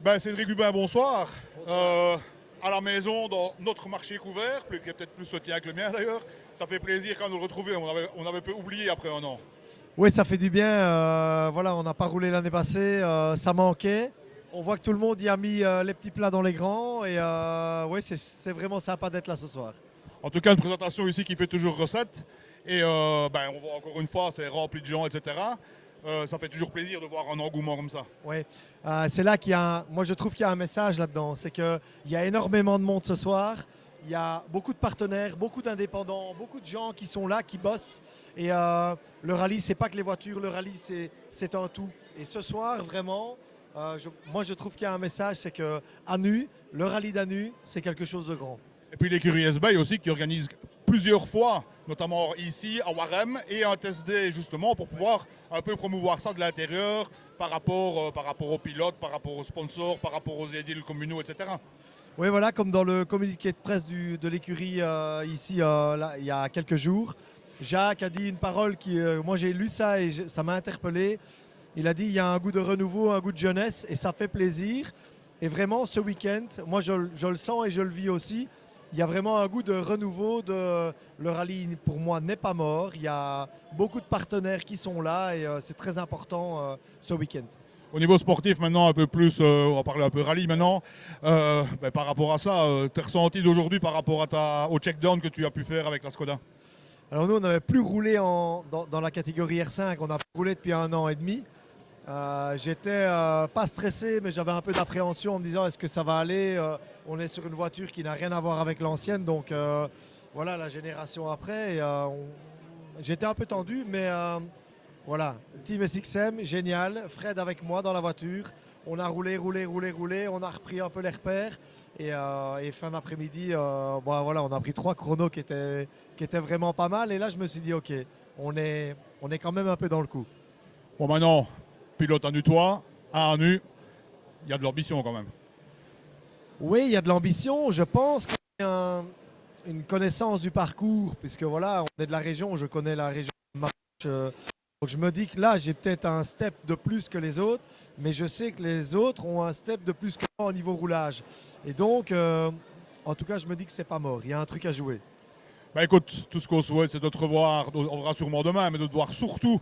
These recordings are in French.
Ben, Cédric Hubin, bonsoir. À la maison, dans notre marché couvert, qui est peut-être plus le tien que le mien d'ailleurs. Ça fait plaisir quand nous le retrouver. On avait un peu oublié après un an. Oui, ça fait du bien. Voilà, on n'a pas roulé l'année passée, ça manquait. On voit que tout le monde y a mis les petits plats dans les grands. Et oui, c'est vraiment sympa d'être là ce soir. En tout cas, une présentation ici qui fait toujours recette. Et ben, on voit encore une fois, c'est rempli de gens, etc. Ça fait toujours plaisir de voir un engouement comme ça. Oui, c'est là qu'il y a, moi je trouve qu'il y a un message là-dedans. C'est qu'il y a énormément de monde ce soir. Il y a beaucoup de partenaires, beaucoup d'indépendants, beaucoup de gens qui sont là, qui bossent. Et le rallye, c'est pas que les voitures, le rallye, c'est un tout. Et ce soir, vraiment, moi je trouve qu'il y a un message, c'est que Anu, le rallye d'Anu, c'est quelque chose de grand. Et puis l'écurie S-Bay aussi qui organise plusieurs fois, notamment ici à Warem, et un test day justement pour pouvoir un peu promouvoir ça de l'intérieur par rapport aux pilotes, par rapport aux sponsors, par rapport aux édiles communaux, etc. Oui, voilà, comme dans le communiqué de presse de l'écurie ici, là, il y a quelques jours, Jacques a dit une parole qui, moi j'ai lu ça et ça m'a interpellé. Il a dit il y a un goût de renouveau, un goût de jeunesse et ça fait plaisir. Et vraiment ce week-end, moi je le sens et je le vis aussi. Il y a vraiment un goût de renouveau. Le rallye pour moi n'est pas mort. Il y a beaucoup de partenaires qui sont là et c'est très important ce week-end. Au niveau sportif maintenant un peu plus, on va parler un peu rallye maintenant, ben, par rapport à ça, t'es ressenti d'aujourd'hui par rapport au check-down que tu as pu faire avec la Skoda? Alors nous on n'avait plus roulé dans la catégorie R5, on a roulé depuis 1 an et demi. J'étais pas stressé, mais j'avais un peu d'appréhension en me disant est-ce que ça va aller. On est sur une voiture qui n'a rien à voir avec l'ancienne, donc voilà la génération après. J'étais un peu tendu, mais voilà, Team SXM, génial. Fred avec moi dans la voiture. On a roulé, on a repris un peu les repères. Et fin d'après-midi, bon, voilà, on a pris 3 chronos qui étaient vraiment pas mal. Et là, je me suis dit, ok, on est quand même un peu dans le coup. Bon maintenant, pilote à nu-toi, à nu, il y a de l'ambition quand même. Oui, il y a de l'ambition. Je pense qu'il y a une connaissance du parcours, puisque voilà, on est de la région, je connais la région de Marche. Donc je me dis que là, j'ai peut-être un step de plus que les autres, mais je sais que les autres ont un step de plus que moi au niveau roulage. Et donc, en tout cas, je me dis que c'est pas mort. Il y a un truc à jouer. Bah écoute, tout ce qu'on souhaite, c'est de te revoir, on verra sûrement demain, mais de te voir surtout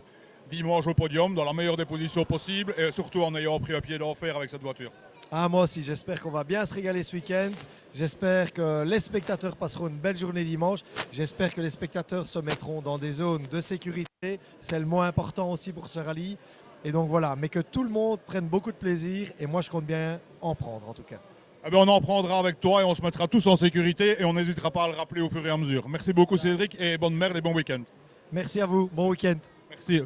dimanche au podium, dans la meilleure des positions possibles, et surtout en ayant pris un pied d'enfer avec cette voiture. Ah, moi aussi, j'espère qu'on va bien se régaler ce week-end. J'espère que les spectateurs passeront une belle journée dimanche. J'espère que les spectateurs se mettront dans des zones de sécurité. C'est le moins important aussi pour ce rallye. Et donc voilà, mais que tout le monde prenne beaucoup de plaisir. Et moi, je compte bien en prendre en tout cas. Eh bien, on en prendra avec toi et on se mettra tous en sécurité et on n'hésitera pas à le rappeler au fur et à mesure. Merci beaucoup Cédric et bonne merde et bon week-end. Merci à vous. Bon week-end. Merci.